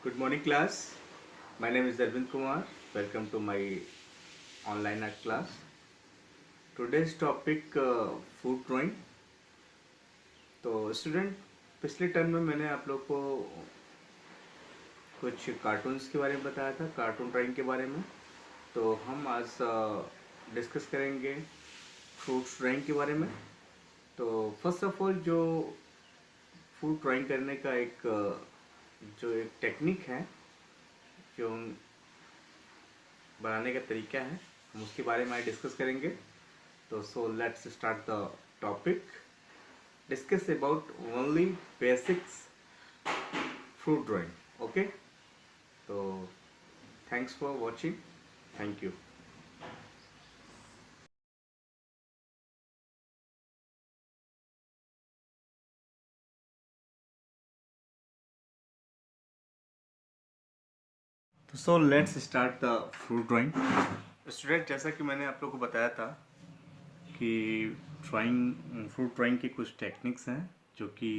Good morning, class. My name is Arvind Kumar. Welcome to my online art class. Today's topic food drawing. तो student पिछले term में मैंने आप लोग को कुछ कार्टून्स के बारे में बताया था, कार्टून ड्राइंग के बारे में। तो हम आज डिस्कस करेंगे फ्रूट्स ड्राइंग के बारे में। तो फर्स्ट ऑफ ऑल जो फूड ड्राइंग करने का जो एक टेक्निक है, जो बनाने का तरीका है, हम उसके बारे में आज डिस्कस करेंगे। तो so let's start the topic. Discuss about only basics fruit drawing. Okay, तो thanks for watching. Thank you. तो so let's start the fruit drawing. Student, जैसा कि मैंने आप लोग को बताया था कि फ्रूट ड्राइंग के कुछ टेक्निक्स हैं जो कि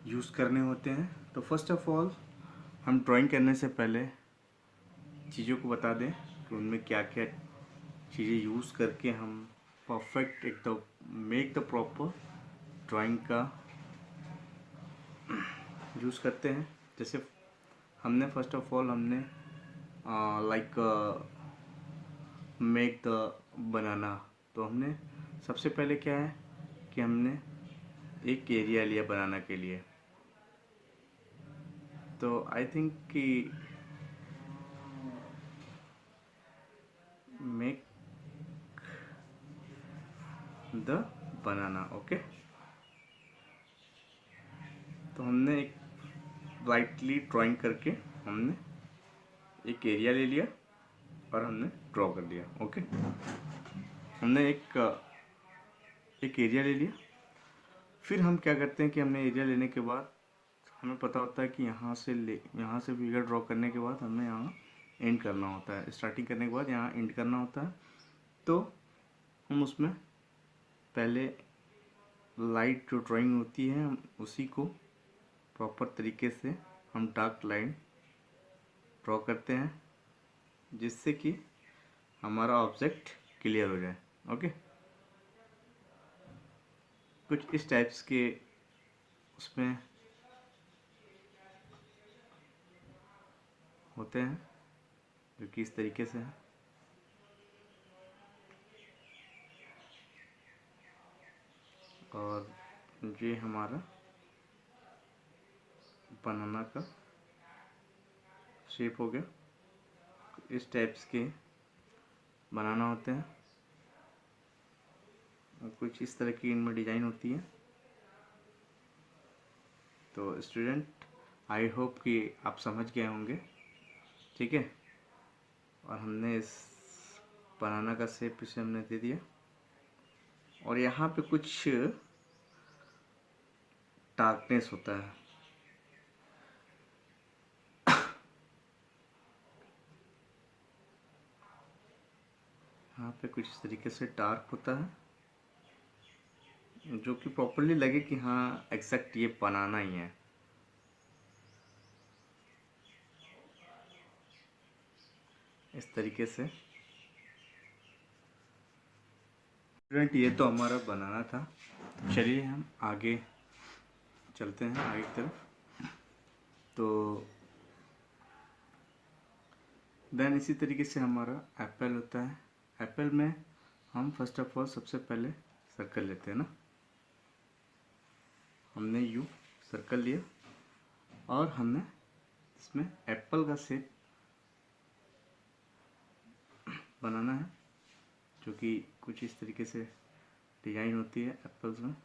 यूज़ करने होते हैं। तो फर्स्ट ऑफ ऑल हम ड्राइंग करने से पहले चीज़ों को बता दें कि उनमें क्या क्या चीज़ें यूज़ करके हम perfect make the proper drawing का यूज़ करते हैं। जैसे हमने फर्स्ट ऑफ ऑल हमने लाइक मेक द बनाना। तो हमने सबसे पहले क्या है कि हमने एक एरिया लिया बनाना के लिए। तो आई थिंक कि मेक द बनाना। ओके, तो हमने एक ब्राइटली ड्राइंग करके हमने एक एरिया ले लिया और हमने ड्रॉ कर दिया। ओके, हमने एक एरिया ले लिया। फिर हम क्या करते हैं कि हमने एरिया लेने के बाद हमें पता होता है कि यहाँ से फिगर ड्रॉ करने के बाद हमें यहाँ एंड करना होता है। स्टार्टिंग करने के बाद यहाँ एंड करना होता है। तो हम उसमें पहले लाइट जो ड्राइंग होती है हम उसी को प्रॉपर तरीके से हम डार्क लाइन ड्रॉ करते हैं, जिससे कि हमारा ऑब्जेक्ट क्लियर हो जाए। ओके, कुछ इस टाइप्स के उसमें होते हैं जो कि इस तरीके से है। और ये हमारा बनाना का शेप हो गया। इस टाइप्स के बनाना होते हैं और कुछ इस तरह की इनमें डिज़ाइन होती है। तो स्टूडेंट, आई होप कि आप समझ गए होंगे। ठीक है, और हमने इस बनाना का शेप इसे हमने दे दिया और यहाँ पे कुछ डार्कनेस होता है। यहाँ पे कुछ इस तरीके से डार्क होता है जो कि प्रॉपरली लगे कि हाँ एग्जैक्ट ये बनाना ही है। इस तरीके से स्टूडेंट, ये तो हमारा बनाना था। चलिए हम आगे चलते हैं आगे की तरफ। तो देन इसी तरीके से हमारा एप्पल होता है। एप्पल में हम फर्स्ट ऑफ ऑल सबसे पहले सर्कल लेते हैं ना। हमने यू सर्कल लिया और हमने इसमें एप्पल का शेप बनाना है, जो कि कुछ इस तरीके से डिजाइन होती है एप्पल्स में।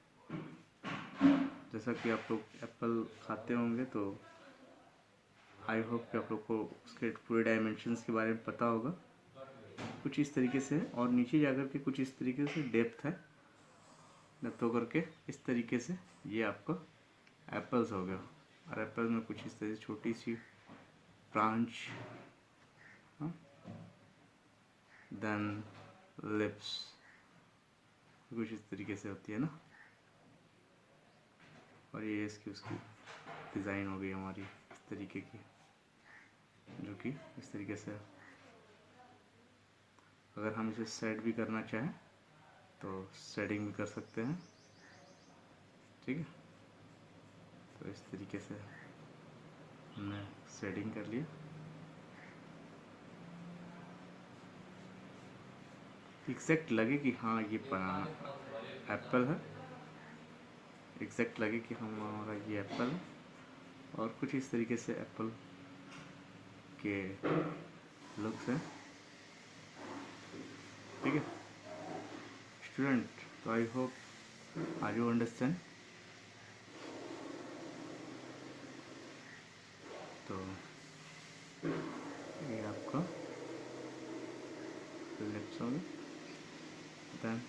जैसा कि आप लोग एप्पल खाते होंगे तो आई होप कि आप लोग को उसके पूरे डायमेंशंस के बारे में पता होगा। कुछ इस तरीके से और नीचे जाकर के कुछ इस तरीके से डेप्थ होकर के इस तरीके से ये आपका एप्पल्स हो गया। और एप्पल में कुछ इस तरह से छोटी सी ब्रांच, देन लिप्स कुछ इस तरीके से होती है ना। और ये इसकी उसकी डिज़ाइन हो गई हमारी। तरीके की, जो कि इस तरीके से। अगर हम इसे सेट भी करना चाहें तो सेटिंग भी कर सकते हैं, ठीक है। तो इस तरीके से हमने सेटिंग कर लिया। एग्जैक्ट लगे कि हाँ ये बनाना एप्पल है, एग्जैक्ट लगे कि हम हमारा ये एप्पल है, और कुछ इस तरीके से एप्पल के लुक्स हैं, ठीक है स्टूडेंट। तो I hope are you understand. तो ये आपका लिप्स हो गया, then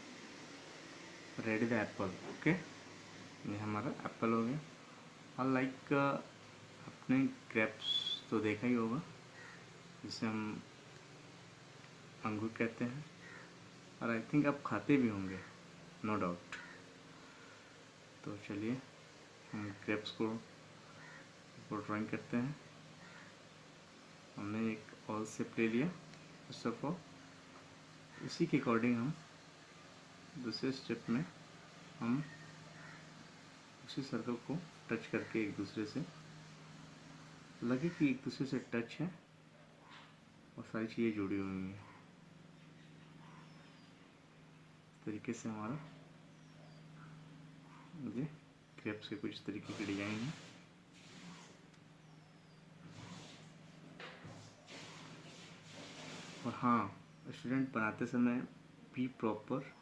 ready the apple, okay. ये हमारा एप्पल हो गया। और लाइक आपने ग्रेप्स तो देखा ही होगा, जिसे हम अंगूर कहते हैं, और आई थिंक आप खाते भी होंगे, नो डाउट। तो चलिए हम ग्रेप्स को ड्राइंग करते हैं। हमने एक ऑल शेप ले लिया फर्स्ट ऑफ ऑल। इसी के अकॉर्डिंग हम दूसरे स्टेप में हम उसी सर्कल को टच करके एक दूसरे से लगे कि एक दूसरे से टच है और सारी चीज़ें जुड़ी हुई हैं। इस तरीके से हमारा ये ग्रेप्स के कुछ तरीके की डिजाइन है। और हाँ स्टूडेंट, बनाते समय भी प्रॉपर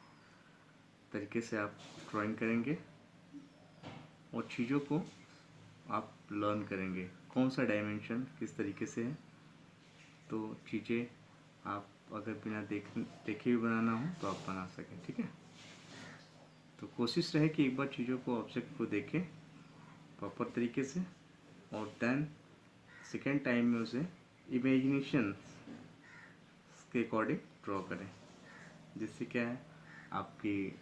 तरीके से आप ड्राइंग करेंगे और चीज़ों को आप लर्न करेंगे, कौन सा डायमेंशन किस तरीके से है। तो चीज़ें आप अगर बिना देखे भी बनाना हो तो आप बना सकें, ठीक है। तो कोशिश रहे कि एक बार चीज़ों को, ऑब्जेक्ट को देखें प्रॉपर तरीके से, और देन सेकेंड टाइम में उसे इमेजिनेशन के अकॉर्डिंग ड्रॉ करें, जिससे क्या है आपकी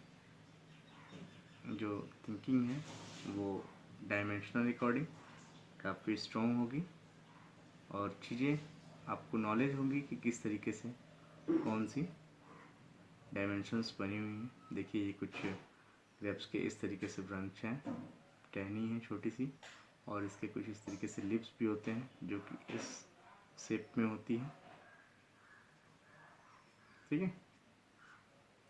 जो थिंकिंग है वो डायमेंशनल अकॉर्डिंग काफ़ी स्ट्रॉन्ग होगी, और चीज़ें आपको नॉलेज होगी कि किस तरीके से कौन सी डायमेंशंस बनी हुई हैं। देखिए ये कुछ ग्रेप्स के इस तरीके से ब्रांच हैं, टहनी है छोटी सी, और इसके कुछ इस तरीके से लिप्स भी होते हैं जो कि इस शेप में होती है, ठीक है।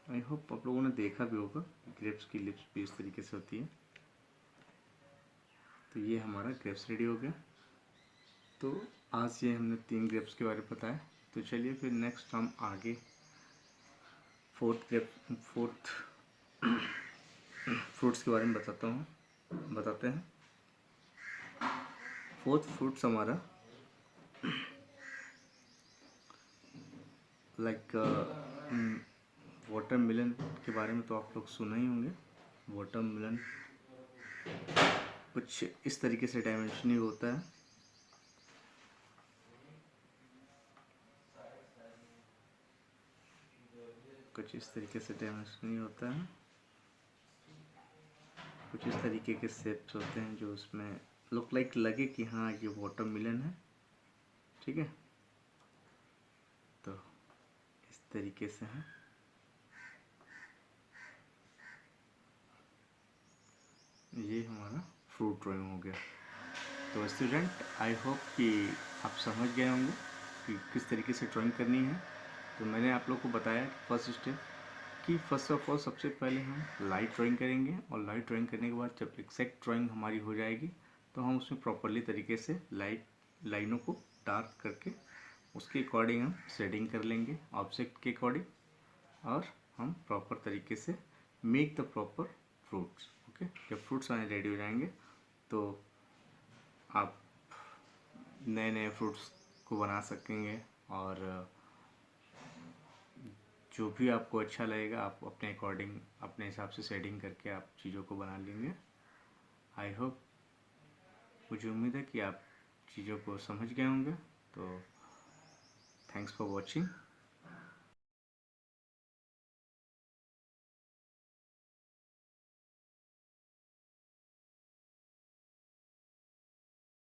आई होप आप लोगों ने देखा भी होगा ग्रेप्स की लिप्स भी इस तरीके से होती है। तो ये हमारा ग्रेप्स रेडी हो गया। तो आज ये हमने 3 ग्रेप्स के बारे में बताया। तो चलिए फिर नेक्स्ट हम आगे फोर्थ फ्रूट्स के बारे में बताते हैं। फोर्थ फ्रूट्स हमारा लाइक वाटरमेलन के बारे में तो आप लोग सुना ही होंगे। वाटरमेलन कुछ इस तरीके से डायमेंशनल होता है, कुछ इस तरीके से डायमेंशनल होता है, कुछ इस तरीके के शेप्स होते हैं जो उसमें लुक लाइक लगे कि हाँ ये वाटरमेलन है, ठीक है। तो इस तरीके से है। ये हमारा फ्रूट ड्राइंग हो गया। तो स्टूडेंट आई होप कि आप समझ गए होंगे कि किस तरीके से ड्राइंग करनी है। तो मैंने आप लोग को बताया फर्स्ट स्टेप कि फर्स्ट ऑफ ऑल सबसे पहले हम लाइट ड्राइंग करेंगे, और लाइट ड्राइंग करने के बाद जब एग्जैक्ट ड्राइंग हमारी हो जाएगी तो हम उसमें प्रॉपरली तरीके से लाइनों को डार्क करके उसके अकॉर्डिंग हम शेडिंग कर लेंगे ऑब्जेक्ट के अकॉर्डिंग, और हम प्रॉपर तरीके से make the proper fruits, okay. जब फ्रूट्स आने रेडी हो जाएंगे तो आप नए नए फ्रूट्स को बना सकेंगे, और जो भी आपको अच्छा लगेगा आप अपने अकॉर्डिंग अपने हिसाब से शेडिंग करके आप चीज़ों को बना लेंगे। आई होप, मुझे उम्मीद है कि आप चीज़ों को समझ गए होंगे। तो थैंक्स फॉर वॉचिंग।